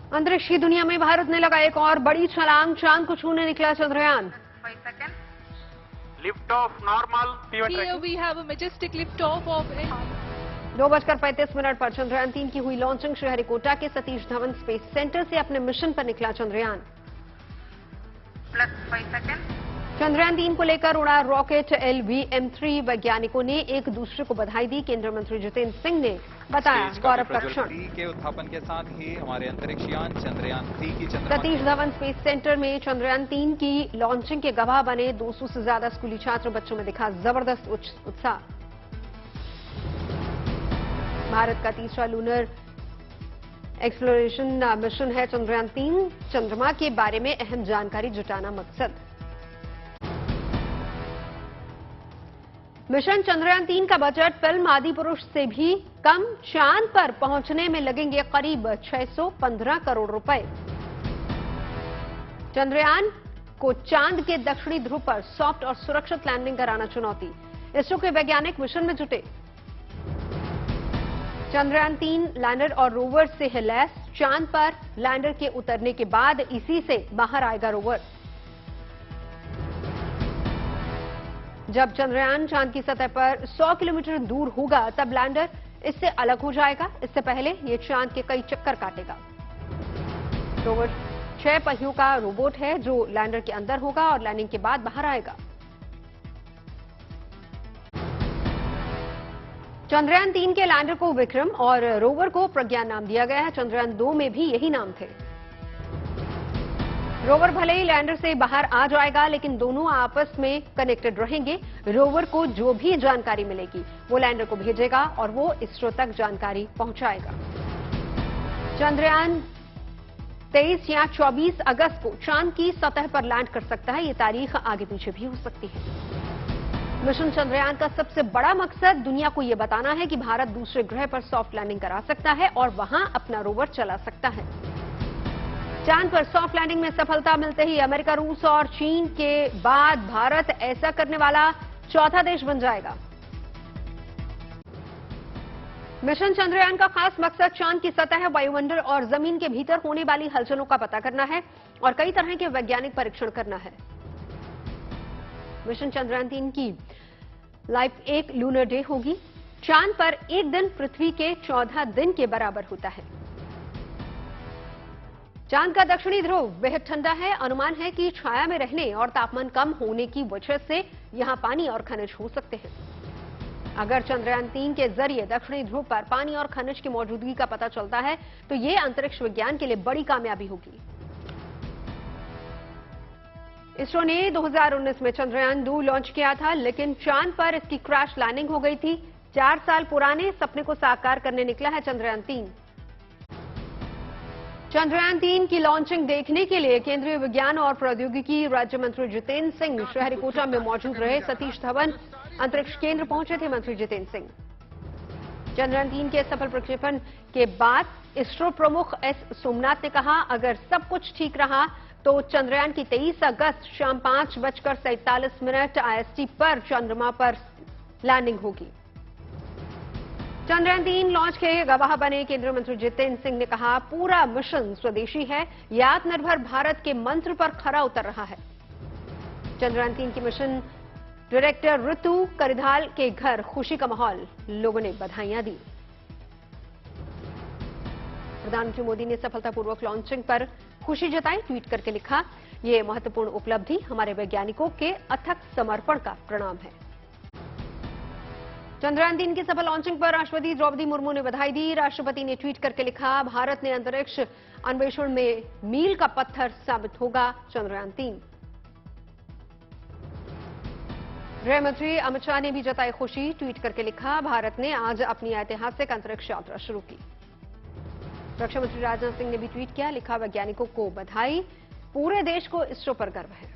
अंतरिक्ष की दुनिया में भारत ने लगाई एक और बड़ी छलांग, चांद को छूने निकला Chandrayaan. Lift off normal. Here we have a majestic lift off of 2:35 पर चंद्रयान 3 की हुई लॉन्चिंग। श्रीहरिकोटा के सतीश धवन स्पेस सेंटर से अपने मिशन पर निकला चंद्रयान। +5 सेकंड। चंद्रयान 3 को लेकर उड़ा रॉकेट LVM-3। वैज्ञानिकों ने एक दूसरे को बधाई दी। केंद्रीय मंत्री जितेंद्र सिंह ने बताया गौरव का क्षण। के उत्थापन के साथ ही हमारे अंतरिक्षयान चंद्रयान 3 की सतीश धवन स्पेस सेंटर में चंद्रयान 3 की लॉन्चिंग के गवाह बने 200 से ज्यादा स्कूली छात्र। बच्चों में दिखा जबरदस्त उत्साह। भारत का तीसरा लूनर एक्सप्लोरेशन मिशन है चंद्रयान 3। चंद्रमा के बारे में अहम जानकारी जुटाना मकसद। मिशन चंद्रयान 3 का बजट फिल्म आदिपुरुष से भी कम। चांद पर पहुंचने में लगेंगे करीब 615 करोड़ रुपए। चंद्रयान को चांद के दक्षिणी ध्रुव पर सॉफ्ट और सुरक्षित लैंडिंग कराना चुनौती। इसरो के वैज्ञानिक मिशन में जुटे। चंद्रयान 3 लैंडर और रोवर से है लैस। चांद पर लैंडर के उतरने के बाद इसी से बाहर आएगा रोवर। जब चंद्रयान चांद की सतह पर 100 किलोमीटर दूर होगा तब लैंडर इससे अलग हो जाएगा। इससे पहले ये चांद के कई चक्कर काटेगा। रोवर 6 पहियों का रोबोट है जो लैंडर के अंदर होगा और लैंडिंग के बाद बाहर आएगा। चंद्रयान 3 के लैंडर को विक्रम और रोवर को प्रज्ञान नाम दिया गया है। चंद्रयान 2 में भी यही नाम थे। रोवर भले ही लैंडर से बाहर आ जाएगा लेकिन दोनों आपस में कनेक्टेड रहेंगे। रोवर को जो भी जानकारी मिलेगी वो लैंडर को भेजेगा और वो इसरो तक जानकारी पहुंचाएगा। चंद्रयान 23 या 24 अगस्त को चांद की सतह पर लैंड कर सकता है। ये तारीख आगे पीछे भी हो सकती है। मिशन चंद्रयान का सबसे बड़ा मकसद दुनिया को यह बताना है कि भारत दूसरे ग्रह पर सॉफ्ट लैंडिंग करा सकता है और वहां अपना रोवर चला सकता है। चांद पर सॉफ्ट लैंडिंग में सफलता मिलते ही अमेरिका, रूस और चीन के बाद भारत ऐसा करने वाला चौथा देश बन जाएगा। मिशन चंद्रयान का खास मकसद चांद की सतह, वायुमंडल और जमीन के भीतर होने वाली हलचलों का पता करना है और कई तरह के वैज्ञानिक परीक्षण करना है। मिशन चंद्रयान 3 की लाइफ एक लूनर डे होगी। चांद पर एक दिन पृथ्वी के 14 दिन के बराबर होता है। चांद का दक्षिणी ध्रुव बेहद ठंडा है। अनुमान है कि छाया में रहने और तापमान कम होने की वजह से यहां पानी और खनिज हो सकते हैं। अगर चंद्रयान 3 के जरिए दक्षिणी ध्रुव पर पानी और खनिज की मौजूदगी का पता चलता है तो यह अंतरिक्ष विज्ञान के लिए बड़ी कामयाबी होगी। इसरो ने 2019 में चंद्रयान 2 लॉन्च किया था लेकिन चांद पर इसकी क्रैश लैंडिंग हो गई थी। 4 साल पुराने सपने को साकार करने निकला है चंद्रयान 3। चंद्रयान 3 की लॉन्चिंग देखने के लिए केंद्रीय विज्ञान और प्रौद्योगिकी राज्य मंत्री जितेंद्र सिंह श्रीहरिकोटा में मौजूद रहे। सतीश धवन अंतरिक्ष केंद्र पहुंचे थे मंत्री जितेंद्र सिंह। चंद्रयान 3 के सफल प्रक्षेपण के बाद इसरो प्रमुख एस सोमनाथ ने कहा, अगर सब कुछ ठीक रहा तो चंद्रयान की 23 अगस्त शाम 5:47 IST पर चंद्रमा पर लैंडिंग होगी। चंद्रयान 3 लॉन्च के गवाह बने केंद्रीय मंत्री जितेंद्र सिंह ने कहा, पूरा मिशन स्वदेशी है। यह आत्मनिर्भर भारत के मंत्र पर खरा उतर रहा है। चंद्रयान 3 की मिशन डायरेक्टर ऋतु करिधाल के घर खुशी का माहौल, लोगों ने बधाइयां दी। प्रधानमंत्री मोदी ने सफलतापूर्वक लॉन्चिंग पर खुशी जताई। ट्वीट करके लिखा, ये महत्वपूर्ण उपलब्धि हमारे वैज्ञानिकों के अथक समर्पण का प्रणाम है। चंद्रयान 3 की सफल लॉन्चिंग पर राष्ट्रपति द्रौपदी मुर्मू ने बधाई दी। राष्ट्रपति ने ट्वीट करके लिखा, भारत ने अंतरिक्ष अन्वेषण में मील का पत्थर साबित होगा चंद्रयान 3। गृह मंत्री अमित शाह ने भी जताई खुशी। ट्वीट करके लिखा, भारत ने आज अपनी ऐतिहासिक अंतरिक्ष यात्रा शुरू की। रक्षा मंत्री राजनाथ सिंह ने भी ट्वीट किया, लिखा, वैज्ञानिकों को बधाई, पूरे देश को इसरो पर गर्व है।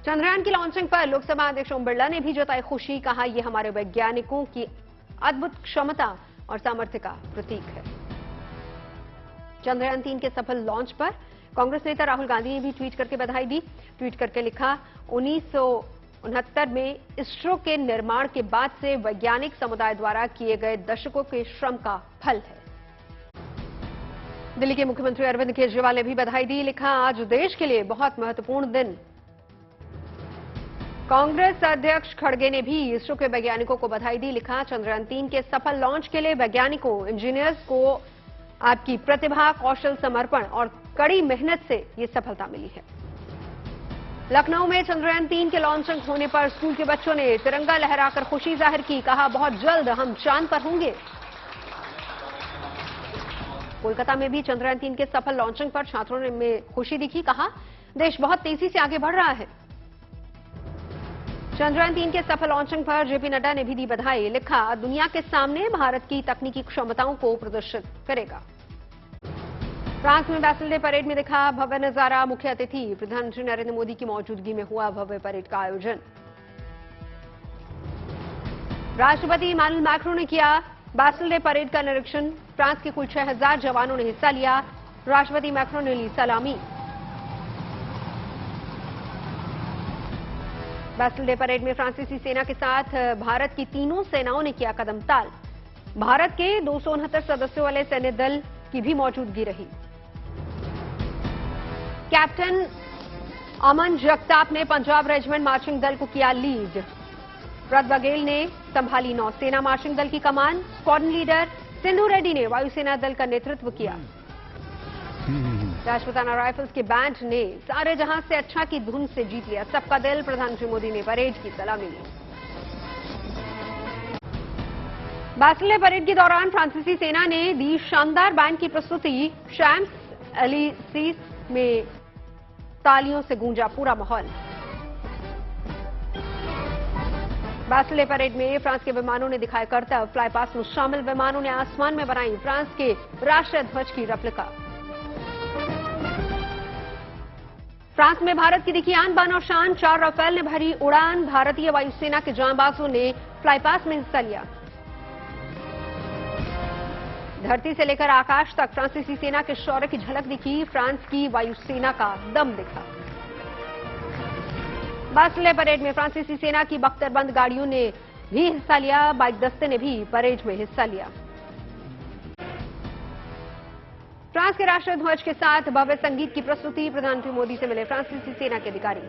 चंद्रयान की लॉन्चिंग पर लोकसभा अध्यक्ष ओम बिरला ने भी जताई खुशी। कहा, यह हमारे वैज्ञानिकों की अद्भुत क्षमता और सामर्थ्य का प्रतीक है। चंद्रयान 3 के सफल लॉन्च पर कांग्रेस नेता राहुल गांधी ने भी ट्वीट करके बधाई दी। ट्वीट करके लिखा, 1969 में इसरो के निर्माण के बाद से वैज्ञानिक समुदाय द्वारा किए गए दशकों के श्रम का फल है। दिल्ली के मुख्यमंत्री अरविंद केजरीवाल ने भी बधाई दी, लिखा आज देश के लिए बहुत महत्वपूर्ण दिन। कांग्रेस अध्यक्ष खड़गे ने भी इसरो के वैज्ञानिकों को बधाई दी, लिखा चंद्रयान 3 के सफल लॉन्च के लिए वैज्ञानिकों, इंजीनियर्स को आपकी प्रतिभा, कौशल, समर्पण और कड़ी मेहनत से ये सफलता मिली है। लखनऊ में चंद्रयान 3 के लॉन्चिंग होने पर स्कूल के बच्चों ने तिरंगा लहराकर खुशी जाहिर की, कहा बहुत जल्द हम चांद पर होंगे। कोलकाता में भी चंद्रयान 3 के सफल लॉन्चिंग पर छात्रों ने में खुशी दिखी, कहा देश बहुत तेजी से आगे बढ़ रहा है। चंद्रयान 3 के सफल लॉन्चिंग पर जेपी नड्डा ने भी दी बधाई, लिखा दुनिया के सामने भारत की तकनीकी क्षमताओं को प्रदर्शित करेगा। फ्रांस में बैसल डे परेड में दिखा भव्य नजारा, मुख्य अतिथि प्रधानमंत्री नरेंद्र मोदी की मौजूदगी में हुआ भव्य परेड का आयोजन। राष्ट्रपति इमानुएल मैक्रों ने किया बैसल डे परेड का निरीक्षण, फ्रांस के कुल 6000 जवानों ने हिस्सा लिया, राष्ट्रपति मैक्रों ने ली सलामी। बैसल डे परेड में फ्रांसीसी सेना के साथ भारत की तीनों सेनाओं ने किया कदम ताल, भारत के 269 सदस्यों वाले सैन्य दल की भी मौजूदगी रही। कैप्टन अमन जगताप ने पंजाब रेजिमेंट मार्चिंग दल को किया लीड, व्रत बघेल ने संभाली नौसेना मार्चिंग दल की कमान, स्क्वाड्रन लीडर सिंधु रेड्डी ने वायुसेना दल का नेतृत्व किया। राजपूताना राइफल्स के बैंड ने सारे जहां से अच्छा की धुन से जीत लिया सबका दिल, प्रधानमंत्री मोदी ने परेड की सलामी ली। बैसल डे परेड के दौरान फ्रांसीसी सेना ने दी शानदार बैंड की प्रस्तुति, शैम्स एलिसीस में तालियों से गूंजा पूरा माहौल। बैसल डे परेड में फ्रांस के विमानों ने दिखाया करतब, फ्लाई पास्ट में शामिल विमानों ने आसमान में बनाई फ्रांस के राष्ट्रीय ध्वज की रेप्लिका। फ्रांस में भारत की दिखी आन बान और शान, 4 राफेल ने भरी उड़ान, भारतीय वायुसेना के जांबाजों ने फ्लाई पास्ट में हिस्सा लिया। धरती से लेकर आकाश तक फ्रांसीसी सेना के शौर्य की झलक दिखी, फ्रांस की वायुसेना का दम दिखा। बैसल डे परेड में फ्रांसीसी सेना की बख्तरबंद गाड़ियों ने भी हिस्सा लिया, बाइक दस्ते ने भी परेड में हिस्सा लिया। फ्रांस के राष्ट्रीय ध्वज के साथ भव्य संगीत की प्रस्तुति, प्रधानमंत्री मोदी से मिले फ्रांसीसी सेना के अधिकारी।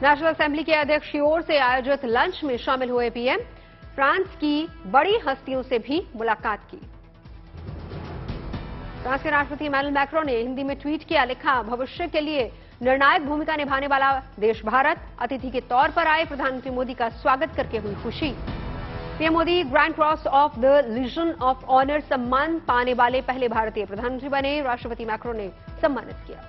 नेशनल असेंबली के अध्यक्ष की ओर से आयोजित लंच में शामिल हुए पीएम, फ्रांस की बड़ी हस्तियों से भी मुलाकात की। फ्रांस के राष्ट्रपति इमानुएल मैक्रों ने हिंदी में ट्वीट किया, लिखा भविष्य के लिए निर्णायक भूमिका निभाने वाला देश भारत, अतिथि के तौर पर आए प्रधानमंत्री मोदी का स्वागत करके हुई खुशी। PM Modi grand cross of the legion of honour सम्मान पाने वाले पहले भारतीय प्रधानमंत्री बने, राष्ट्रपति मैक्रों ने सम्मानित किया।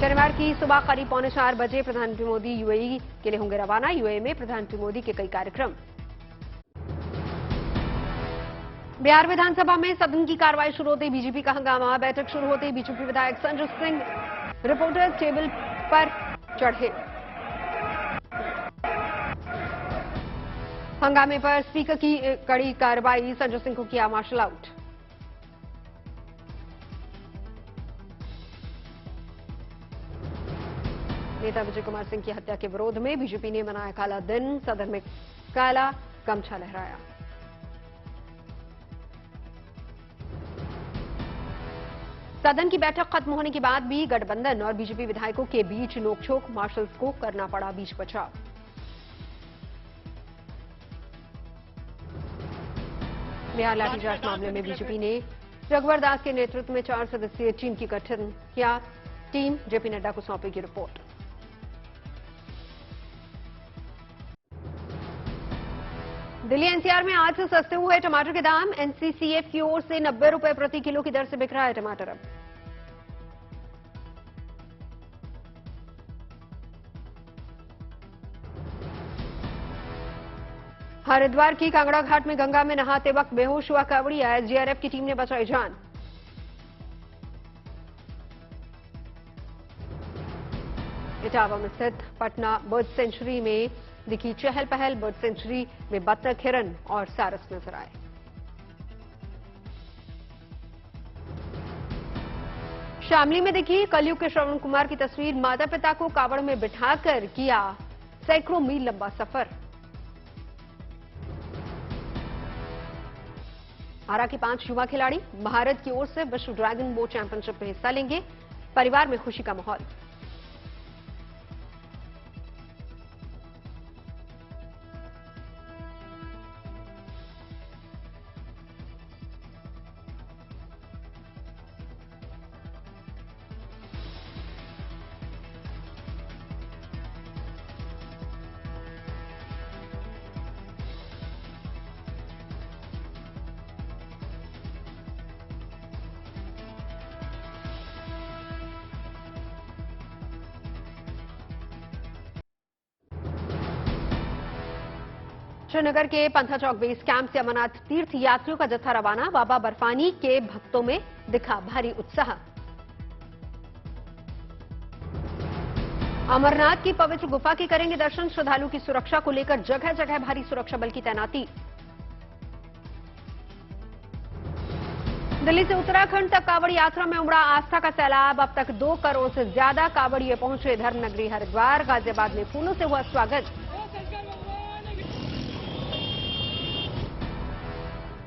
शनिवार की सुबह करीब 3:45 बजे प्रधानमंत्री मोदी यूएई के लिए होंगे रवाना। यूएई में प्रधानमंत्री मोदी के कई कार्यक्रम। बिहार विधानसभा में सदन की कार्रवाई शुरू होते बीजेपी का हंगामा, बैठक शुरू होते बीजेपी विधायक संजय सिंह रिपोर्टर्स टेबल पर चढ़े। हंगामे पर स्पीकर की कड़ी कार्रवाई, संजय सिंह को किया मार्शल आउट। नेता विजय कुमार सिंह की हत्या के विरोध में बीजेपी ने मनाया काला दिन, सदन में काला गमछा लहराया। सदन की बैठक खत्म होने के बाद भी गठबंधन और बीजेपी विधायकों के बीच नोकझोंक, मार्शल्स को करना पड़ा बीच बचाव। बिहार लाठीचार्ज मामले में बीजेपी ने रघुवर दास के नेतृत्व में 4 सदस्यीय टीम की गठन किया। टीम जेपी नड्डा को सौंपेगी रिपोर्ट। दिल्ली एनसीआर में आज से सस्ते हुए टमाटर के दाम, एनसीसीएफ की ओर से 90 रुपए प्रति किलो की दर से बिक रहा है टमाटर। अब हरिद्वार की कांगड़ा घाट में गंगा में नहाते वक्त बेहोश हुआ कांवड़िया, एसडीआरएफ की टीम ने बचाई जान। इटावा में स्थित पटना बर्ड सेंचुरी में दिखी चहल पहल, बर्ड सेंचुरी में बतख, हिरन और सारस नजर आए। शामली में दिखी कलयुग के श्रवण कुमार की तस्वीर, माता पिता को कावड़ में बिठाकर किया सैकड़ों मील लंबा सफर। आरा के 5 युवा खिलाड़ी भारत की ओर से विश्व ड्रैगन बोट चैंपियनशिप में हिस्सा लेंगे। परिवार में खुशी का माहौल। श्रीनगर के पंथा चौक बेस कैंप से अमरनाथ तीर्थ यात्रियों का जत्था रवाना। बाबा बर्फानी के भक्तों में दिखा भारी उत्साह। अमरनाथ की पवित्र गुफा के करेंगे दर्शन। श्रद्धालु की सुरक्षा को लेकर जगह जगह भारी सुरक्षा बल की तैनाती। दिल्ली से उत्तराखंड तक कांवड़ यात्रा में उमड़ा आस्था का सैलाब। अब तक 2 करोड़ से ज्यादा कांवड़िए पहुंचे धर्मनगरी हरिद्वार। गाजियाबाद में फूलों से हुआ स्वागत।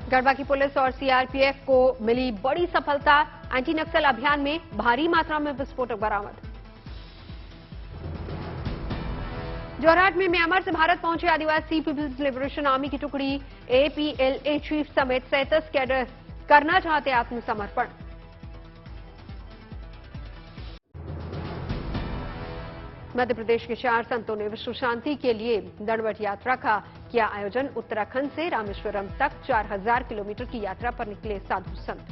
गढ़वा की पुलिस और सीआरपीएफ को मिली बड़ी सफलता। एंटी नक्सल अभियान में भारी मात्रा में विस्फोटक बरामद। जोरहाट में म्यांमार से भारत पहुंचे आदिवासी पीपुल्स लिबरेशन आर्मी की टुकड़ी। एपीएलए चीफ समेत 37 कैडर करना चाहते आत्मसमर्पण। मध्य प्रदेश के 4 संतों ने विश्व शांति के लिए दंडवत यात्रा का किया आयोजन। उत्तराखंड से रामेश्वरम तक 4000 किलोमीटर की यात्रा पर निकले साधु संत।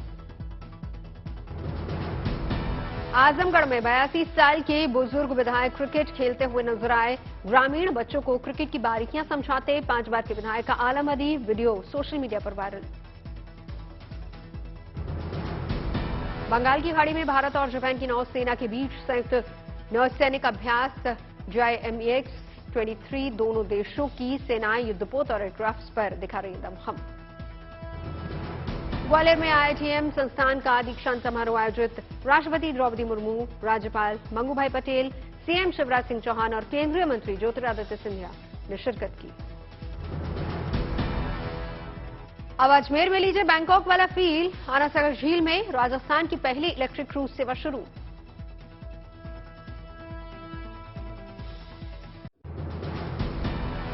आजमगढ़ में 82 साल के बुजुर्ग विधायक क्रिकेट खेलते हुए नजर आए। ग्रामीण बच्चों को क्रिकेट की बारीकियां समझाते 5 बार के विधायक का आलम अली वीडियो सोशल मीडिया पर वायरल। बंगाल की खाड़ी में भारत और जापान की नौसेना के बीच संयुक्त नौसैनिक अभ्यास JMEX-23 दोनों देशों की सेनाएं युद्धपोत और एयरक्राफ्ट पर दिखा रही दमखम। ग्वालियर में IITM संस्थान का दीक्षांत समारोह आयोजित। राष्ट्रपति द्रौपदी मुर्मू, राज्यपाल मंगू भाई पटेल, सीएम शिवराज सिंह चौहान और केंद्रीय मंत्री ज्योतिरादित्य सिंधिया ने शिरकत की। अब अजमेर में लीजिए बैंकॉक वाला फील। आना सागर झील में राजस्थान की पहली इलेक्ट्रिक क्रूज सेवा शुरू।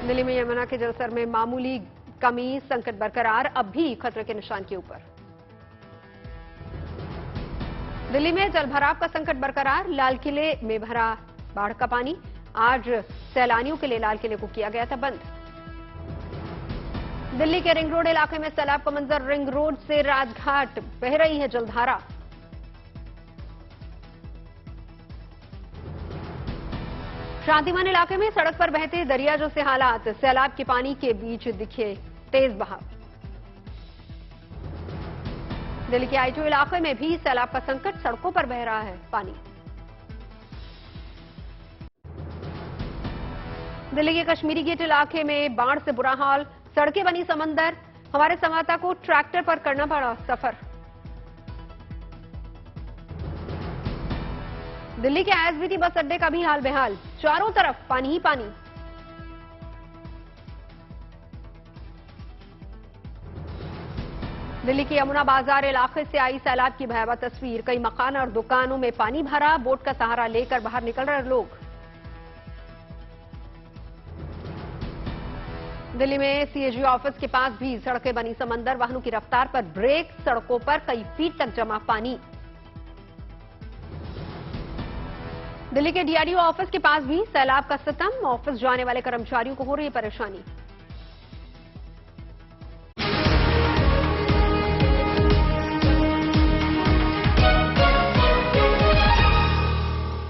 दिल्ली में यमुना के जलस्तर में मामूली कमी, संकट बरकरार, अब भी खतरे के निशान के ऊपर। दिल्ली में जलभराव का संकट बरकरार। लाल किले में भरा बाढ़ का पानी। आज सैलानियों के लिए लाल किले को किया गया था बंद। दिल्ली के रिंग रोड इलाके में सैलाब का मंजर। रिंग रोड से राजघाट बह रही है जलधारा। शांतिवन इलाके में सड़क पर बहते दरिया जैसे हालात। सैलाब के पानी के बीच दिखे तेज बहाव। दिल्ली के आईटी इलाके में भी सैलाब का संकट। सड़कों पर बह रहा है पानी। दिल्ली के कश्मीरी गेट इलाके में बाढ़ से बुरा हाल। सड़कें बनी समंदर। हमारे संवाददाता को ट्रैक्टर पर करना पड़ा सफर। दिल्ली के आईएसबीटी बस अड्डे का भी हाल बेहाल। चारों तरफ पानी ही पानी। दिल्ली के यमुना बाजार इलाके से आई सैलाब की भयावह तस्वीर। कई मकान और दुकानों में पानी भरा। बोट का सहारा लेकर बाहर निकल रहे लोग। दिल्ली में सीएजी ऑफिस के पास भी सड़कें बनी समंदर। वाहनों की रफ्तार पर ब्रेक। सड़कों पर कई फीट तक जमा पानी। दिल्ली के डीआरडीओ ऑफिस के पास भी सैलाब का सितम। ऑफिस जाने वाले कर्मचारियों को हो रही परेशानी।